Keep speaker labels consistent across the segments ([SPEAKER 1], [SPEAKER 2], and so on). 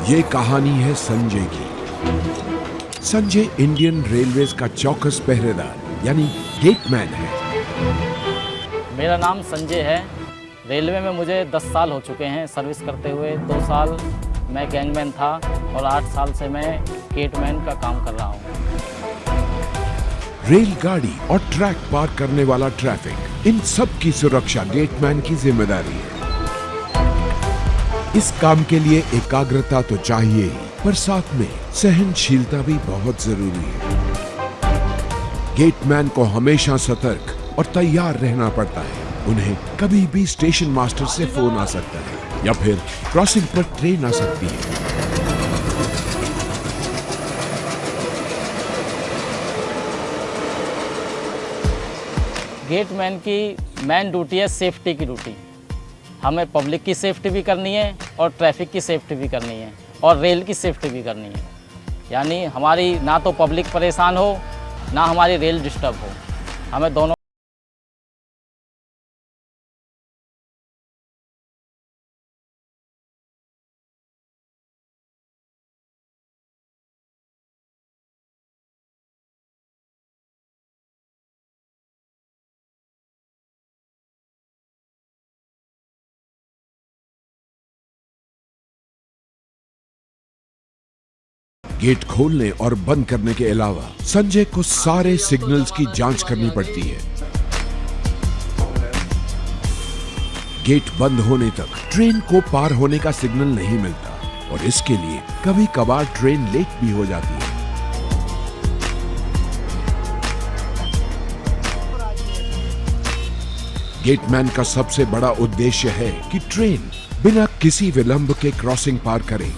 [SPEAKER 1] ये कहानी है संजय की। संजय इंडियन रेलवेज का चौकस पहरेदार यानी गेटमैन है।
[SPEAKER 2] मेरा नाम संजय है। रेलवे में मुझे 10 साल हो चुके हैं सर्विस करते हुए। 2 साल मैं गैंगमैन था और 8 साल से मैं गेटमैन का काम कर रहा हूँ।
[SPEAKER 1] रेलगाड़ी और ट्रैक पार करने वाला ट्रैफिक, इन सब की सुरक्षा गेटमैन की जिम्मेदारी है। इस काम के लिए एकाग्रता तो चाहिए ही, पर साथ में सहनशीलता भी बहुत जरूरी है। गेटमैन को हमेशा सतर्क और तैयार रहना पड़ता है। उन्हें कभी भी स्टेशन मास्टर से फोन आ सकता है या फिर क्रॉसिंग पर ट्रेन आ सकती है।
[SPEAKER 2] गेटमैन की मेन ड्यूटी है सेफ्टी की ड्यूटी। हमें पब्लिक की सेफ्टी भी करनी है और ट्रैफिक की सेफ्टी भी करनी है और रेल की सेफ्टी भी करनी है। यानी हमारी ना तो पब्लिक परेशान हो ना हमारी रेल डिस्टर्ब हो, हमें दोनों।
[SPEAKER 1] गेट खोलने और बंद करने के अलावा संजय को सारे सिग्नल्स की जांच करनी पड़ती है। गेट बंद होने तक ट्रेन को पार होने का सिग्नल नहीं मिलता और इसके लिए कभी कभार ट्रेन लेट भी हो जाती है। गेटमैन का सबसे बड़ा उद्देश्य है कि ट्रेन बिना किसी विलंब के क्रॉसिंग पार करे।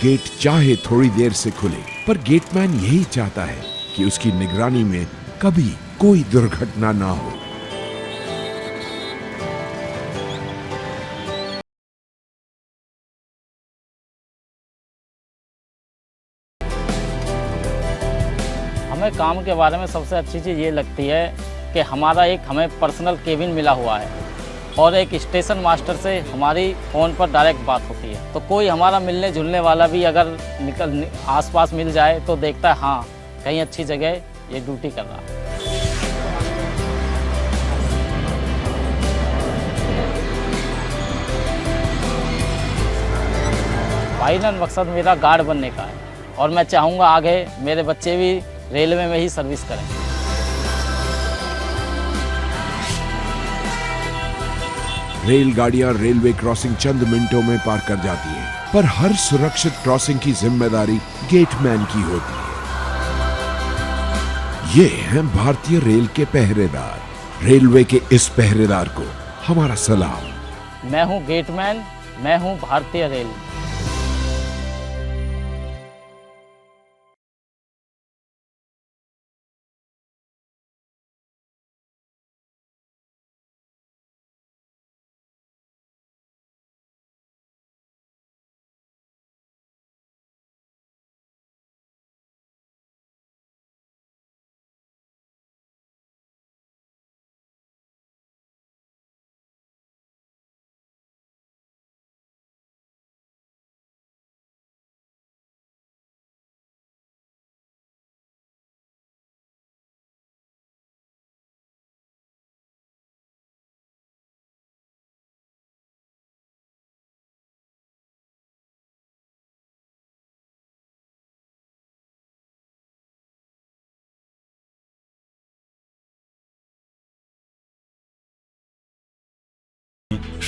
[SPEAKER 1] गेट चाहे थोड़ी देर से खुले, पर गेटमैन यही चाहता है कि उसकी निगरानी में कभी कोई दुर्घटना ना हो।
[SPEAKER 2] हमें काम के बारे में सबसे अच्छी चीज़ ये लगती है कि हमें पर्सनल केबिन मिला हुआ है और एक स्टेशन मास्टर से हमारी फ़ोन पर डायरेक्ट बात होती है। तो कोई हमारा मिलने जुलने वाला भी अगर आसपास मिल जाए तो देखता है हाँ कहीं अच्छी जगह ये ड्यूटी कर रहा है। फाइनल मकसद मेरा गार्ड बनने का है और मैं चाहूँगा आगे मेरे बच्चे भी रेलवे में ही सर्विस करें।
[SPEAKER 1] रेलगाड़ियां रेलवे क्रॉसिंग चंद मिनटों में पार कर जाती है, पर हर सुरक्षित क्रॉसिंग की जिम्मेदारी गेटमैन की होती है। ये हैं भारतीय रेल के पहरेदार। रेलवे के इस पहरेदार को हमारा सलाम।
[SPEAKER 2] मैं हूँ गेटमैन, मैं हूँ भारतीय rail.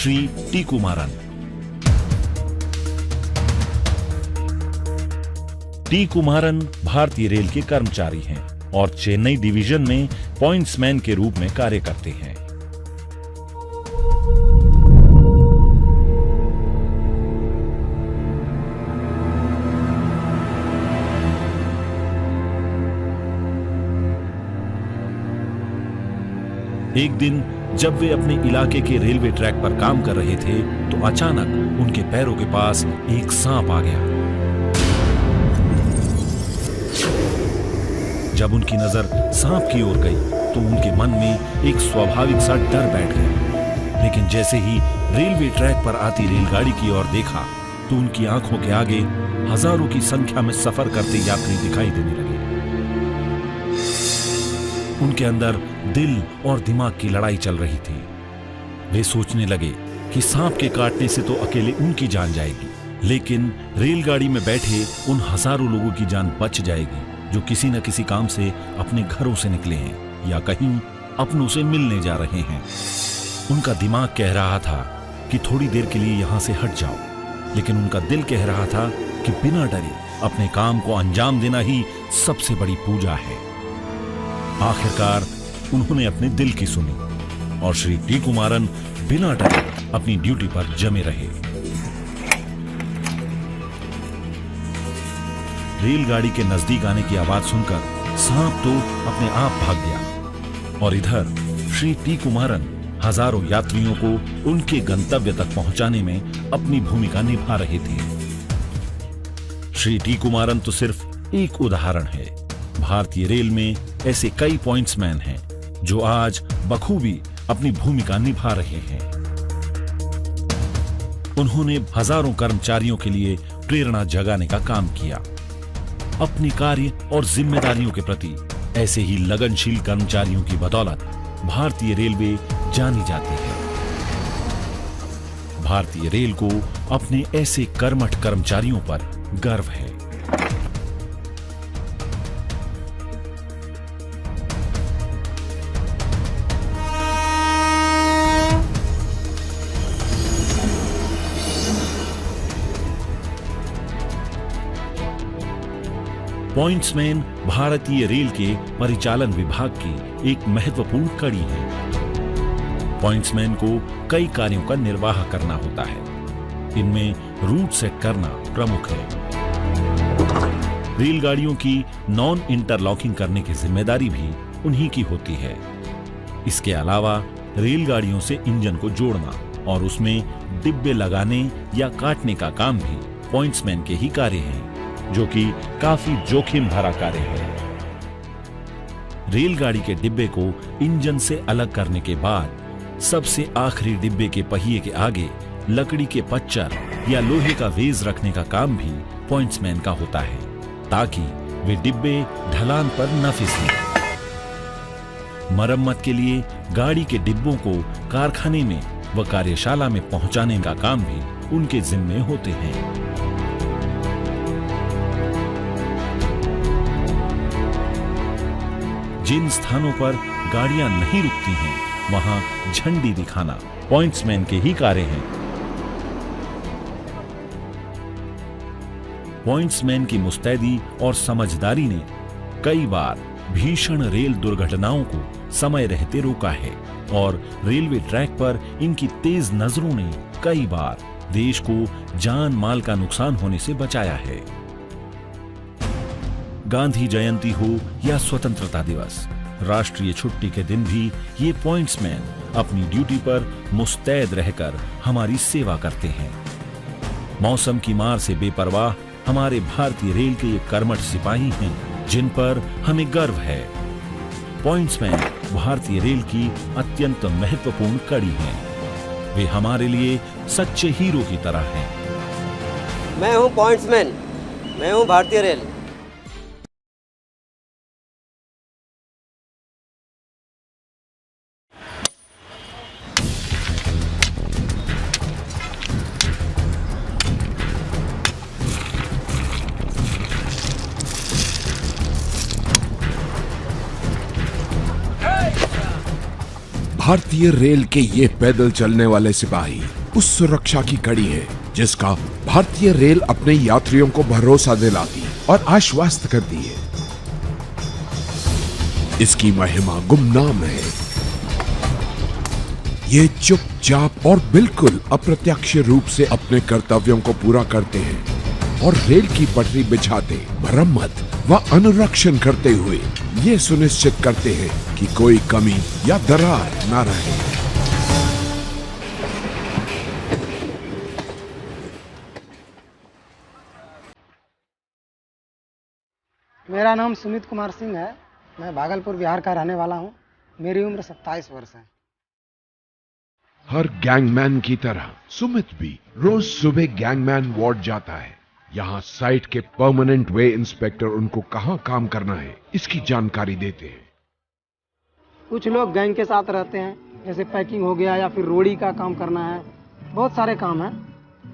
[SPEAKER 3] Shri T Kumaran. T Kumaran भारतीय रेल के कर्मचारी हैं और चेन्नई डिवीजन में पॉइंट्समैन के रूप में कार्य करते हैं। एक दिन जब वे अपने इलाके के रेलवे ट्रैक पर काम कर रहे थे तो अचानक उनके पैरों के पास एक सांप आ गया। जब उनकी नजर सांप की ओर गई तो उनके मन में एक स्वाभाविक सा डर बैठ गया। लेकिन जैसे ही रेलवे ट्रैक पर आती रेलगाड़ी की ओर देखा तो उनकी आंखों के आगे हजारों की संख्या में सफर करते यात्री दिखाई देने लगे। उनके अंदर दिल और दिमाग की लड़ाई चल रही थी। वे सोचने लगे कि सांप के काटने से तो अकेले उनकी जान जाएगी, लेकिन रेलगाड़ी में बैठे उन हजारों लोगों की जान बच जाएगी जो किसी न किसी काम से अपने घरों से निकले हैं या कहीं अपनों से मिलने जा रहे हैं। उनका दिमाग कह रहा था कि थोड़ी देर के लिए यहां से हट जाओ, लेकिन उनका दिल कह रहा था कि बिना डरे अपने काम को अंजाम देना ही सबसे बड़ी पूजा है। आखिरकार उन्होंने अपने दिल की सुनी और श्री टी कुमारन बिना डरे अपनी ड्यूटी पर जमे रहे। रेलगाड़ी के नजदीक आने की आवाज सुनकर सांप तो अपने आप भाग गया और इधर श्री टी कुमारन हजारों यात्रियों को उनके गंतव्य तक पहुंचाने में अपनी भूमिका निभा रहे थे। श्री टी कुमारन तो सिर्फ एक उदाहरण है। भारतीय रेल में ऐसे कई पॉइंट्समैन हैं जो आज बखूबी अपनी भूमिका निभा रहे हैं। उन्होंने हजारों कर्मचारियों के लिए प्रेरणा जगाने का काम किया। अपने कार्य और जिम्मेदारियों के प्रति ऐसे ही लगनशील कर्मचारियों की बदौलत भारतीय रेलवे जानी जाती है। भारतीय रेल को अपने ऐसे कर्मठ कर्मचारियों पर गर्व है। पॉइंट्समैन भारतीय रेल के परिचालन विभाग की एक महत्वपूर्ण कड़ी है। पॉइंट्समैन को कई कार्यों का निर्वाह करना होता है। इनमें रूट सेट करना प्रमुख है। रेलगाड़ियों की नॉन इंटरलॉकिंग करने की जिम्मेदारी भी उन्हीं की होती है। इसके अलावा रेलगाड़ियों से इंजन को जोड़ना और उसमें डिब्बे लगाने या काटने का काम भी पॉइंट्समैन के ही कार्य है, जो कि काफी जोखिम भरा कार्य है। रेलगाड़ी के डिब्बे को इंजन से अलग करने के बाद सबसे आखिरी डिब्बे के पहिए के आगे लकड़ी के पच्चर या लोहे का वेज रखने का काम भी पॉइंट्समैन का होता है, ताकि वे डिब्बे ढलान पर न फिसलें। मरम्मत के लिए गाड़ी के डिब्बों को कारखाने में व कार्यशाला में पहुंचाने का काम भी उनके जिम्मे होते हैं। जिन स्थानों पर गाड़ियां नहीं रुकती हैं, वहां झंडी दिखाना पॉइंट्समैन के ही कार्य हैं। पॉइंट्समैन की मुस्तैदी और समझदारी ने कई बार भीषण रेल दुर्घटनाओं को समय रहते रोका है और रेलवे ट्रैक पर इनकी तेज नजरों ने कई बार देश को जान माल का नुकसान होने से बचाया है। गांधी जयंती हो या स्वतंत्रता दिवस, राष्ट्रीय छुट्टी के दिन भी ये पॉइंट्समैन अपनी ड्यूटी पर मुस्तैद रहकर हमारी सेवा करते हैं। मौसम की मार से बेपरवाह हमारे भारतीय रेल के ये कर्मठ सिपाही हैं, जिन पर हमें गर्व है। पॉइंट्समैन भारतीय रेल की अत्यंत महत्वपूर्ण कड़ी हैं। वे हमारे लिए सच्चे हीरो की तरह हैं।
[SPEAKER 4] मैं हूं पॉइंट्समैन, मैं हूं भारतीय रेल।
[SPEAKER 1] भारतीय रेल के ये पैदल चलने वाले सिपाही उस सुरक्षा की कड़ी है जिसका भारतीय रेल अपने यात्रियों को भरोसा दिलाती और आश्वस्त करती है। इसकी महिमा गुमनाम है। ये चुपचाप और बिल्कुल अप्रत्यक्ष रूप से अपने कर्तव्यों को पूरा करते हैं और रेल की पटरी बिछाते, मरम्मत व अनुरक्षण करते हुए ये सुनिश्चित करते हैं कि कोई कमी या दरार न रहे।
[SPEAKER 5] मेरा नाम सुमित कुमार सिंह है। मैं भागलपुर बिहार का रहने वाला हूँ। मेरी उम्र 27 वर्ष है।
[SPEAKER 1] हर गैंगमैन की तरह सुमित भी रोज सुबह गैंगमैन वार्ड जाता है। यहाँ साइट के परमानेंट वे इंस्पेक्टर उनको कहाँ काम करना है इसकी जानकारी देते हैं।
[SPEAKER 5] कुछ लोग गैंग के साथ रहते हैं, जैसे पैकिंग हो गया या फिर रोड़ी का काम करना है, बहुत सारे काम हैं।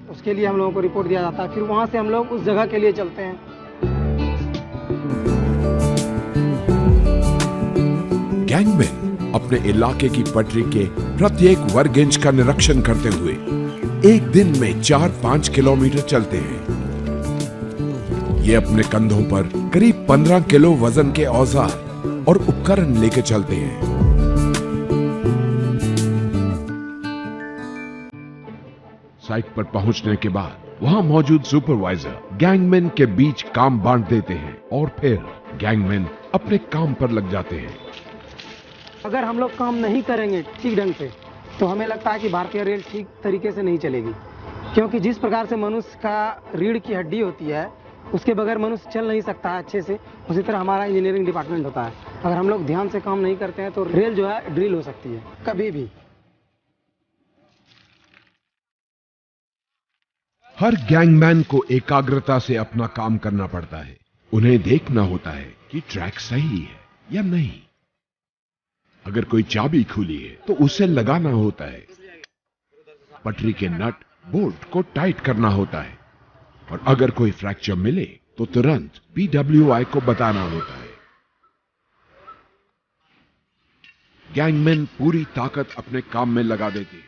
[SPEAKER 5] उसके लिए हम लोगों को रिपोर्ट दिया जाता है, फिर वहाँ से हम लोग उस जगह के लिए चलते हैं।
[SPEAKER 1] गैंगमैन अपने इलाके की पटरी के प्रत्येक वर्ग इंच का निरीक्षण करते हुए एक दिन में 4-5 किलोमीटर चलते हैं। ये अपने कंधों पर करीब 15 किलो वजन के औजार और उपकरण लेके चलते हैं। साइट पर पहुंचने के बाद वहां मौजूद सुपरवाइजर गैंगमैन के बीच काम बांट देते हैं और फिर गैंगमैन अपने काम पर लग जाते हैं।
[SPEAKER 5] अगर हम लोग काम नहीं करेंगे ठीक ढंग से तो हमें लगता है कि भारतीय रेल ठीक तरीके से नहीं चलेगी, क्योंकि जिस प्रकार से मनुष्य का रीढ़ की हड्डी होती है उसके बगैर मनुष्य चल नहीं सकता है अच्छे से, उसी तरह हमारा इंजीनियरिंग डिपार्टमेंट होता है। अगर हम लोग ध्यान से काम नहीं करते हैं तो रेल जो है ड्रिल हो सकती है कभी भी।
[SPEAKER 1] हर गैंगमैन को एकाग्रता से अपना काम करना पड़ता है। उन्हें देखना होता है कि ट्रैक सही है या नहीं। अगर कोई चाबी खुली है तो उसे लगाना होता है। पटरी के नट बोल्ट को टाइट करना होता है और अगर कोई फ्रैक्चर मिले तो तुरंत PWI को बताना होता है। गैंगमैन पूरी ताकत अपने काम में लगा देते हैं।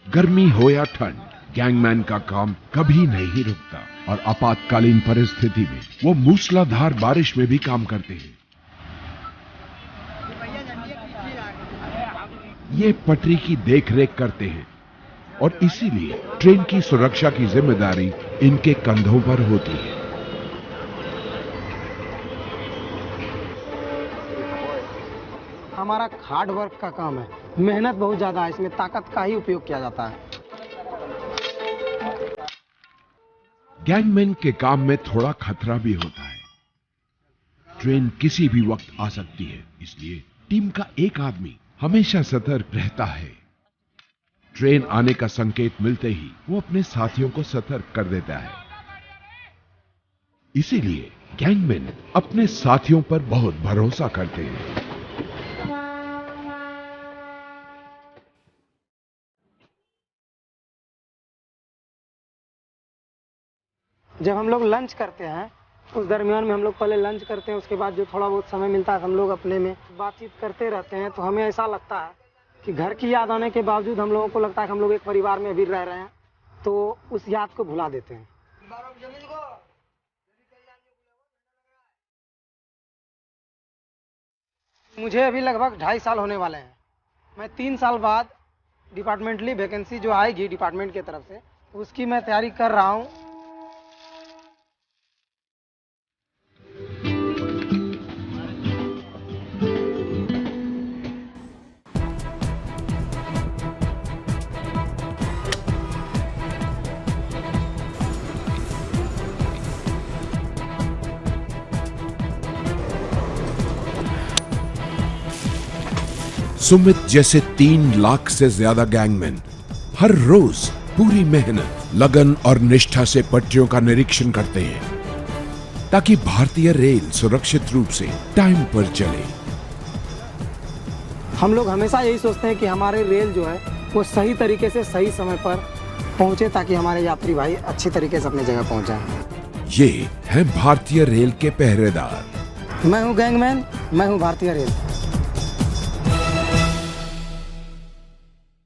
[SPEAKER 1] गर्मी हो या ठंड, गैंगमैन का काम कभी नहीं रुकता और आपातकालीन परिस्थिति में वो मूसलाधार बारिश में भी काम करते हैं। ये पटरी की देखरेख करते हैं और इसीलिए ट्रेन की सुरक्षा की जिम्मेदारी इनके कंधों पर होती है।
[SPEAKER 5] हमारा हार्ड वर्क का काम है, मेहनत बहुत ज्यादा है, इसमें ताकत का ही उपयोग किया जाता है।
[SPEAKER 1] गैंगमैन के काम में थोड़ा खतरा भी होता है। ट्रेन किसी भी वक्त आ सकती है, इसलिए टीम का एक आदमी हमेशा सतर्क रहता है। ट्रेन आने का संकेत मिलते ही वो अपने साथियों को सतर्क कर देता है। इसीलिए गैंगमैन अपने साथियों पर बहुत भरोसा करते हैं।
[SPEAKER 5] जब हम लोग लंच करते हैं उस दरमियान में हम लोग पहले लंच करते हैं, उसके बाद जो थोड़ा बहुत समय मिलता है हम लोग अपने में बातचीत करते रहते हैं। तो हमें ऐसा लगता है कि घर की याद आने के बावजूद हम लोगों को लगता है कि हम लोग एक परिवार में भी रह रहे हैं, तो उस याद को भुला देते हैं। मुझे अभी लगभग 2.5 साल होने वाले हैं। मैं 3 साल बाद डिपार्टमेंटली वैकेंसी जो आएगी डिपार्टमेंट की तरफ से उसकी मैं तैयारी कर रहा हूँ।
[SPEAKER 1] सुमित जैसे 3 लाख से ज्यादा गैंगमैन हर रोज पूरी मेहनत, लगन और निष्ठा से पटरियों का निरीक्षण करते हैं ताकि भारतीय रेल सुरक्षित रूप से टाइम पर चले।
[SPEAKER 5] हम लोग हमेशा यही सोचते हैं कि हमारे रेल जो है वो सही तरीके से सही समय पर पहुंचे ताकि हमारे यात्री भाई अच्छी तरीके से अपनी जगह पहुंच जाए।
[SPEAKER 1] ये है भारतीय रेल के पहरेदार।
[SPEAKER 5] मैं हूं गैंगमैन, मैं हूं भारतीय रेल।